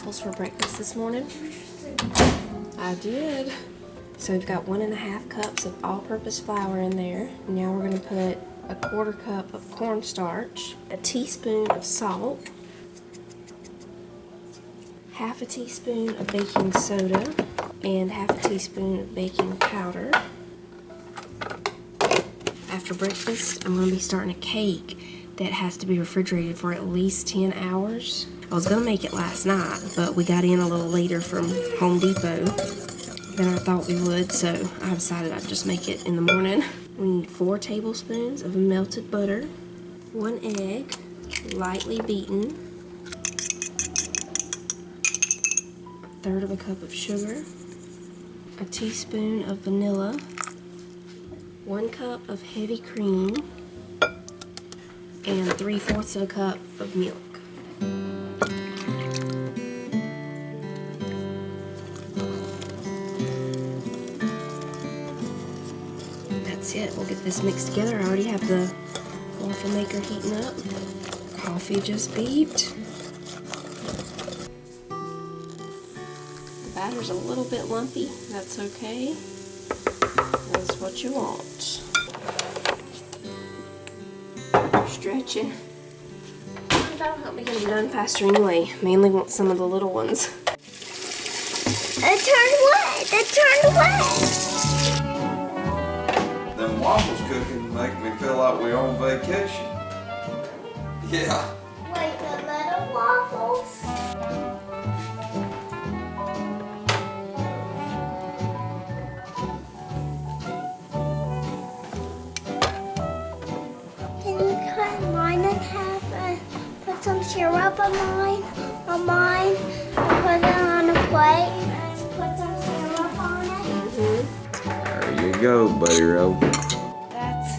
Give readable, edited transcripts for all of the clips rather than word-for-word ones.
waffles for breakfast this morning? I did. So we've got 1.5 cups of all-purpose flour in there. Now we're going to put a 1/4 cup of cornstarch, a teaspoon of salt, 1/2 teaspoon of baking soda, and 1/2 teaspoon of baking powder. After breakfast, I'm going to be starting a cake that has to be refrigerated for at least 10 hours. I was going to make it last night, but we got in a little later from Home Depot than I thought we would, so I decided I'd just make it in the morning. We need 4 tablespoons of melted butter, 1 egg, lightly beaten, 1/3 cup of sugar, a teaspoon of vanilla, 1 cup of heavy cream, and 3/4 cup of milk. That's it. We'll get this mixed together. I already have the waffle maker heating up. Coffee just beeped. The batter's a little bit lumpy. That's okay. That's what you want. Stretching. That'll help me get them done faster anyway. Mainly want some of the little ones. It turned wet! It turned wet! Them waffles cooking make me feel like we're on vacation. Yeah. Wait, the little waffles? Can you cut mine in half and put some syrup on mine, and put it on a plate and put some syrup on it? There you go, Buddy Rowe. That's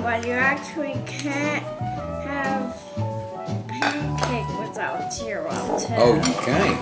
but you actually can't have pancake without syrup too. Oh, you can't?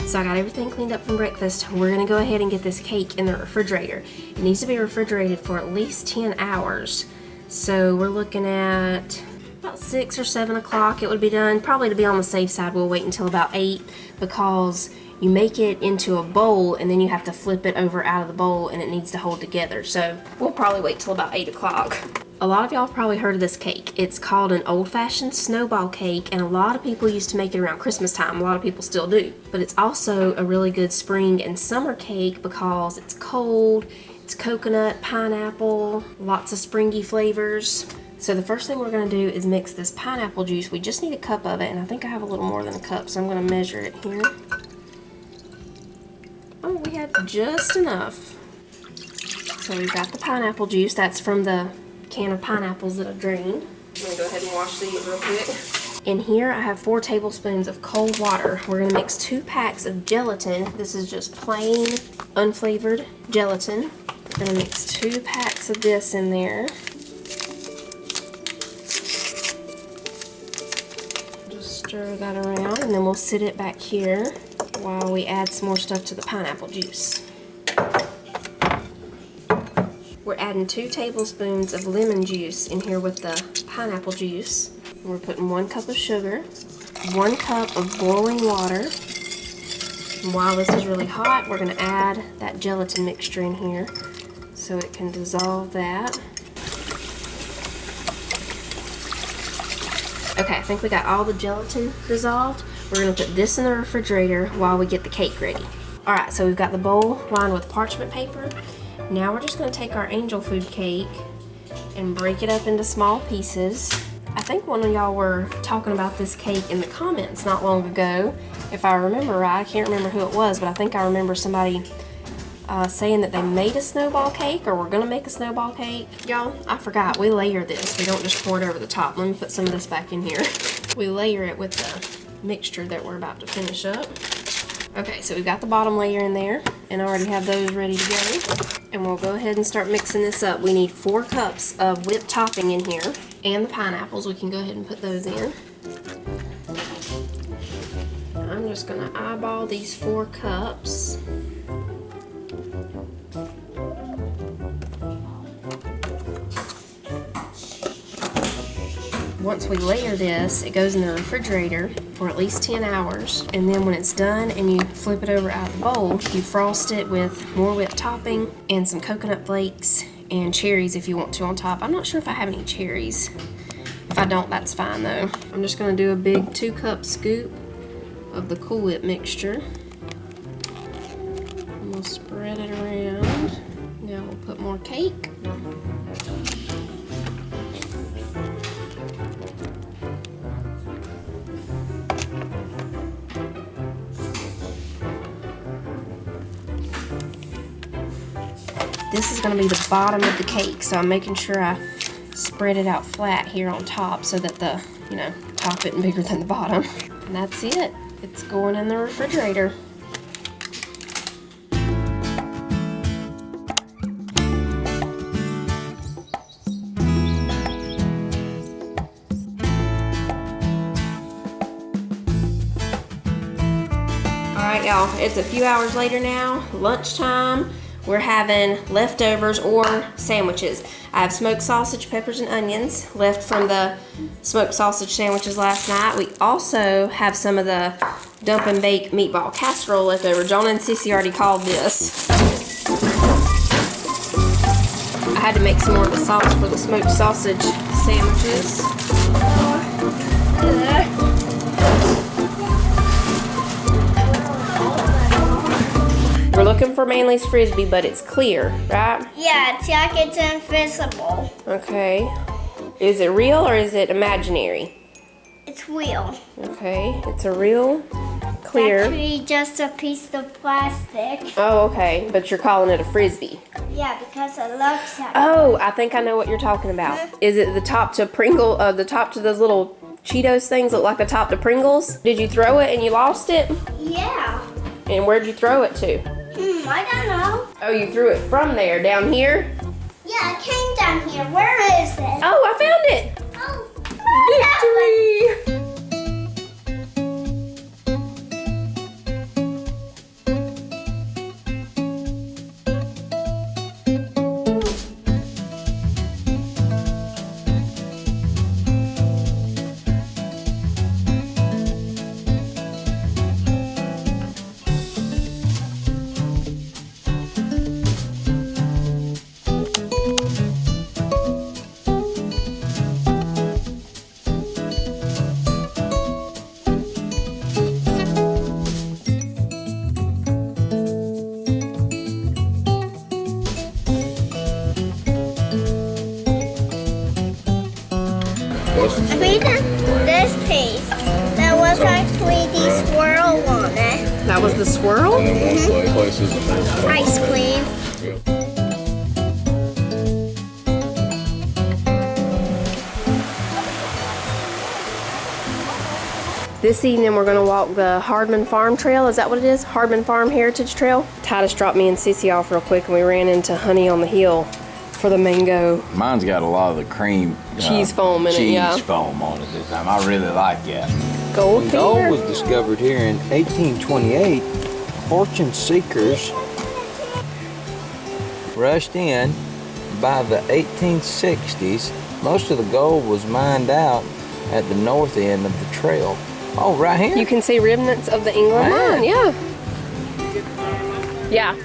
So I got everything cleaned up from breakfast. We're gonna go ahead and get this cake in the refrigerator. It needs to be refrigerated for at least 10 hours. So we're looking at about 6 or 7 o'clock it would be done. Probably to be on the safe side, we'll wait until about 8 because you make it into a bowl and then you have to flip it over out of the bowl and it needs to hold together. So we'll probably wait till about 8 o'clock. A lot of y'all have probably heard of this cake. It's called an old-fashioned snowball cake, and a lot of people used to make it around Christmas time. A lot of people still do. But it's also a really good spring and summer cake because it's cold, it's coconut, pineapple, lots of springy flavors. So the first thing we're gonna do is mix this pineapple juice. We just need a cup of it, and I think I have a little more than a cup, so I'm gonna measure it here. Oh, we had just enough. So we've got the pineapple juice. That's from the can of pineapples that I've drained. I'm gonna go ahead and wash these real quick. In here I have 4 tablespoons of cold water. We're gonna mix 2 packs of gelatin. This is just plain, unflavored gelatin. We're gonna mix 2 packs of this in there. Just stir that around and then we'll sit it back here while we add some more stuff to the pineapple juice. We're adding 2 tablespoons of lemon juice in here with the pineapple juice. And we're putting 1 cup of sugar, 1 cup of boiling water. And while this is really hot, we're going to add that gelatin mixture in here so it can dissolve that. Okay, I think we got all the gelatin dissolved. We're going to put this in the refrigerator while we get the cake ready. Alright, so we've got the bowl lined with parchment paper. Now we're just going to take our angel food cake and break it up into small pieces. I think one of y'all were talking about this cake in the comments not long ago. If I remember right, I can't remember who it was, but I think I remember somebody saying that they made a snowball cake or were going to make a snowball cake. Y'all, I forgot, we layer this. We don't just pour it over the top. Let me put some of this back in here. We layer it with the mixture that we're about to finish up. Okay, so we've got the bottom layer in there, and I already have those ready to go. And we'll go ahead and start mixing this up. We need 4 cups of whipped topping in here, and the pineapples. We can go ahead and put those in. I'm just gonna eyeball these 4 cups. Once we layer this, it goes in the refrigerator for at least 10 hours. And then when it's done and you flip it over out of the bowl, you frost it with more whipped topping and some coconut flakes and cherries if you want to on top. I'm not sure if I have any cherries. If I don't, that's fine though. I'm just gonna do a big 2-cup scoop of the Cool Whip mixture. And we'll spread it around. Now we'll put more cake. This is going to be the bottom of the cake, so I'm making sure I spread it out flat here on top so that the, top isn't bigger than the bottom. And that's it. It's going in the refrigerator. Alright y'all, it's a few hours later now, lunchtime. We're having leftovers or sandwiches. I have smoked sausage, peppers, and onions left from the smoked sausage sandwiches last night. We also have some of the dump and bake meatball casserole left over. Jonah and Sissy already called this. I had to make some more of the sauce for the smoked sausage sandwiches. We're looking for Manly's Frisbee, but it's clear, right? Yeah, it's like it's invisible. Okay. Is it real or is it imaginary? It's real. Okay, it's a real clear. It's actually just a piece of plastic. Oh, okay, but you're calling it a Frisbee. Yeah, because it looks like Oh, I think I know what you're talking about. Is it the top to the top to those little Cheetos things look like a top to Pringles? Did you throw it and you lost it? Yeah. And where'd you throw it to? I don't know. Oh, you threw it from there, down here? Yeah, it came down here. Where is it? Oh, I found it! Oh, Victory! This piece, that was actually the swirl on it. That was the swirl? Ice cream. This evening we're going to walk the Hardman Farm Trail. Is that what it is? Hardman Farm Heritage Trail. Titus dropped me and Sissy off real quick and we ran into Honey on the Hill for the mango. Mine's got a lot of the cream cheese foam in it, yeah. Cheese foam on it this time. I really like that. Gold Gold feeder? was discovered here in 1828. Fortune seekers rushed in by the 1860s. Most of the gold was mined out at the north end of the trail. Oh, right here? You can see remnants of the England mine, yeah. Yeah.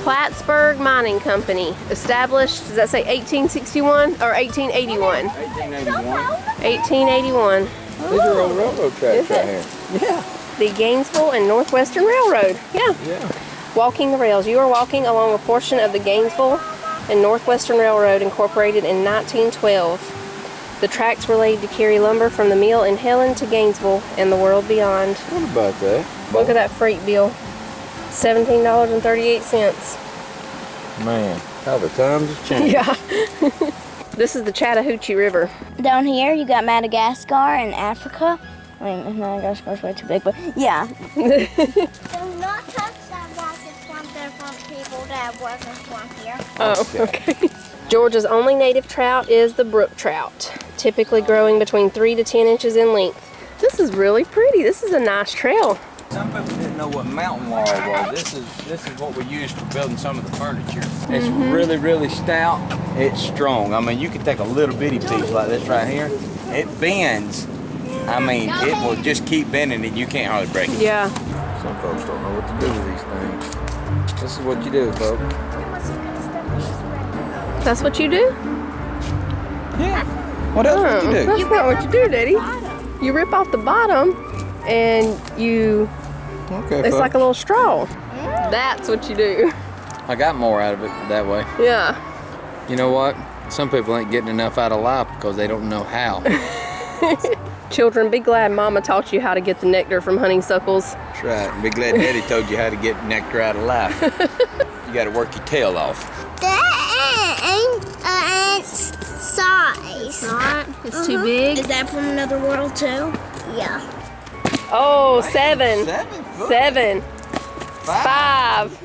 Plattsburgh Mining Company, established, does that say 1861 or 1881? 1881. These are old railroad tracks right here. Yeah. The Gainesville and Northwestern Railroad, yeah. Yeah. Walking the rails. You are walking along a portion of the Gainesville and Northwestern Railroad incorporated in 1912. The tracks were laid to carry lumber from the mill in Helen to Gainesville and the world beyond. What about that? Look at that freight bill. $17.38. Man, how the times have changed. Yeah. This is the Chattahoochee River. Down here, you got Madagascar and Africa. I mean, Madagascar's way too big, but yeah. Do not touch that rock. It's from different people that wasn't from here. Oh, okay. Georgia's only native trout is the brook trout, typically growing between 3 to 10 inches in length. This is really pretty. This is a nice trail. Some people didn't know what mountain laurel was. This is what we use for building some of the furniture. It's really, really stout. It's strong. I mean, you can take a little bitty piece like this right here. It bends. I mean, it will just keep bending and you can't hardly break it. Yeah. Some folks don't know what to do with these things. This is what you do, folks. That's what you do? Yeah. What else would you do? That's not what you do, Daddy. You rip off the bottom and you... Okay, It's folks. like a little straw. That's what you do. I got more out of it that way. Yeah. You know what? Some people ain't getting enough out of life because they don't know how. Children, be glad Mama taught you how to get the nectar from honeysuckles. That's right. And be glad Daddy told you how to get nectar out of life. You got to work your tail off. That ain't an ant's size. Not? It's too big? Is that from another world too? Yeah. Oh, 7. 7 foot. 7. 5.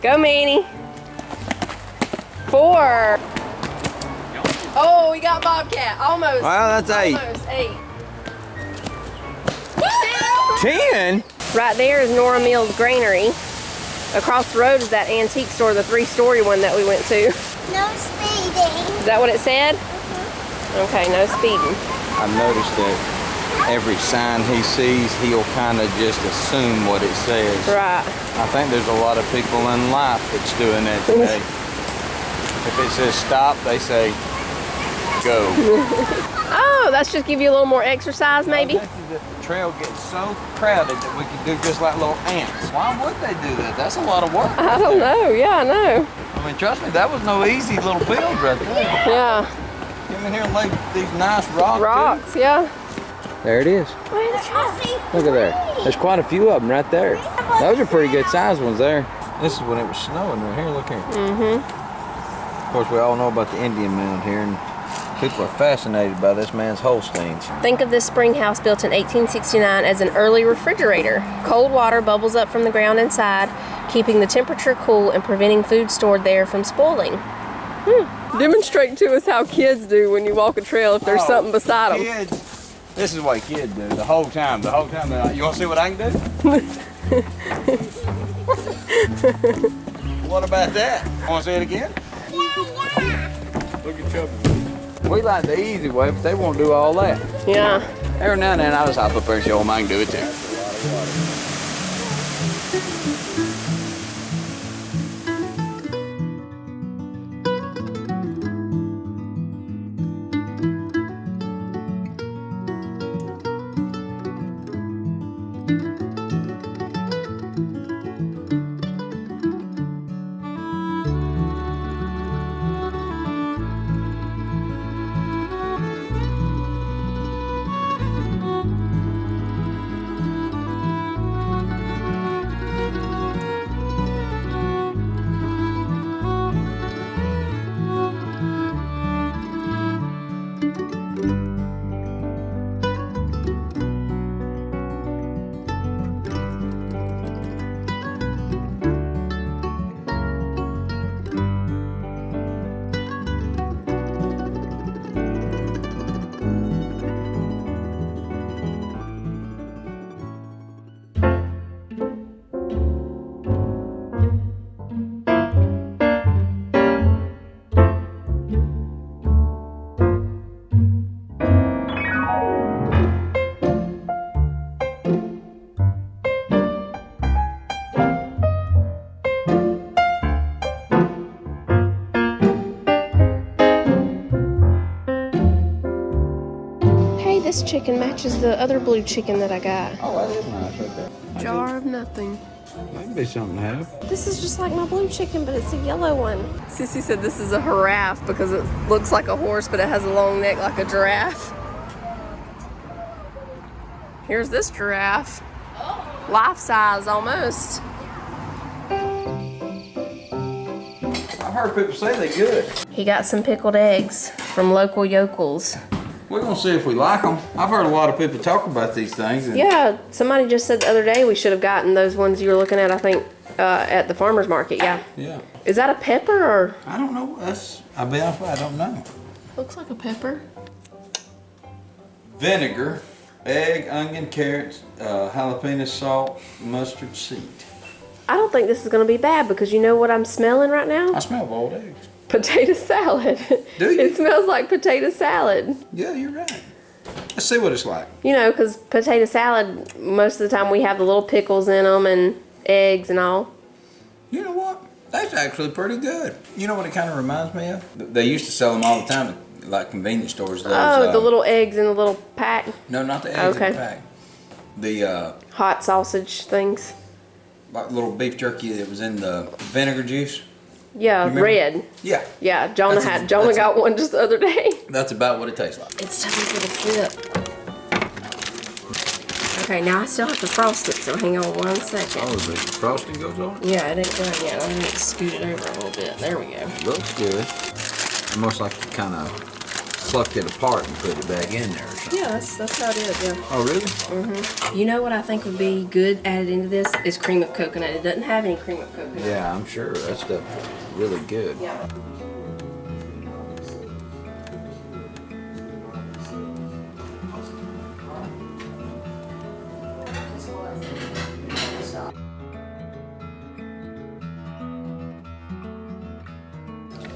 Go, Manny. 4. Oh, we got Bobcat. Almost. Wow, that's 8. Almost 8. 10? Right there is Nora Mill's Granary. Across the road is that antique store, the 3-story one that we went to. No speeding. Is that what it said? Okay, no speeding. I've noticed that every sign he sees, he'll kind of just assume what it says. Right. I think there's a lot of people in life that's doing that today. If it says stop, they say go. Oh, that's just give you a little more exercise, maybe? I think that the trail gets so crowded that we can do just like little ants. Why would they do that? That's a lot of work. I don't know. Yeah, I know. I mean, trust me, that was no easy little build right there. Yeah. Come in here and lay these nice rocks. Rocks, yeah. There it is. Look at there. There's quite a few of them right there. Those are pretty good sized ones there. This is when it was snowing right here. Look here. Of course, we all know about the Indian mound here, and people are fascinated by this man's Holsteins. Think of this spring house built in 1869 as an early refrigerator. Cold water bubbles up from the ground inside, keeping the temperature cool and preventing food stored there from spoiling. Demonstrate to us how kids do when you walk a trail if there's something beside them. Kids, this is what kids do the whole time. The whole time they're like, you want to see what I can do? What about that? Want to see it again? Look at Chubby. We like the easy way, but they won't do all that. Yeah. Every now and then I just hop up there and show them I can do it too. This chicken matches the other blue chicken that I got. Oh, that is nice right there. Jar of nothing. That'd be something to have. This is just like my blue chicken, but it's a yellow one. Sissy said this is a giraffe because it looks like a horse, but it has a long neck like a giraffe. Here's this giraffe. Life size almost. I've heard people say they're good. He got some pickled eggs from local yokels. We're gonna see if we like them. I've heard a lot of people talk about these things. And Yeah, somebody just said the other day we should have gotten those ones you were looking at, I think, at the farmer's market, yeah. Yeah. Is that a pepper or? I don't know. I'll be honest with you, I don't know. Looks like a pepper. Vinegar, egg, onion, carrots, jalapeno salt, mustard seed. I don't think this is going to be bad because you know what I'm smelling right now? I smell boiled eggs. Potato salad. Do you? It smells like potato salad. Yeah, you're right. Let's see what it's like. You know, because potato salad, most of the time we have the little pickles in them and eggs and all. You know what? That's actually pretty good. You know what it kind of reminds me of? They used to sell them all the time at like convenience stores. Those, The little eggs in the little pack. No, not the eggs Okay. in the pack. The Hot sausage things. like little beef jerky that was in the vinegar juice. Yeah, remember? red. Yeah, Yeah, Jonah That's got one just the other day. that's about what it tastes like. It's time for the flip. Okay, now I still have to frost it, so hang on 1 second. Oh, the frosting goes on? Yeah, it ain't done yet. I'm gonna scoot it over a little bit. There we go. Looks good. Almost like you kind of plucked it apart and put it back in there or something. Yeah, that's how it is, yeah. Oh, really? You know what I think would be good added into this is cream of coconut. It doesn't have any cream of coconut. Yeah, I'm sure. That stuff is really good. Yeah.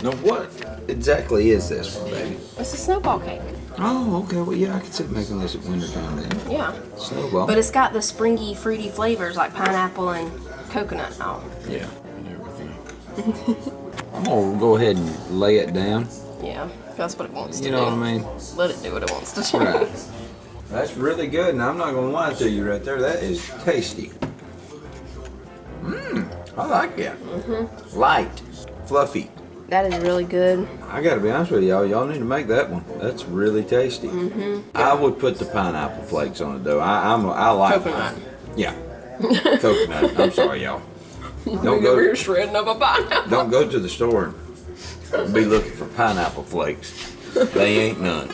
Now, what exactly is this one, baby? It's a snowball cake. Oh, okay. Well, yeah, I could see making this at wintertime then. Yeah. Snowball. But it's got the springy, fruity flavors like pineapple and coconut and all. Yeah, and everything. I'm gonna go ahead and lay it down. Yeah, that's what it wants to do. You know what I mean? Let it do what it wants to do. Right. That's really good, and I'm not gonna lie to you right there. That is tasty. I like it. Light, fluffy. That is really good. I gotta be honest with y'all. Y'all need to make that one. That's really tasty. I would put the pineapple flakes on it though. I like Coconut. Yeah, coconut. I'm sorry, y'all. Don't go. You're shredding up a pineapple. Don't go to the store and be looking for pineapple flakes. They ain't none.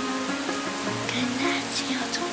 Good night, children.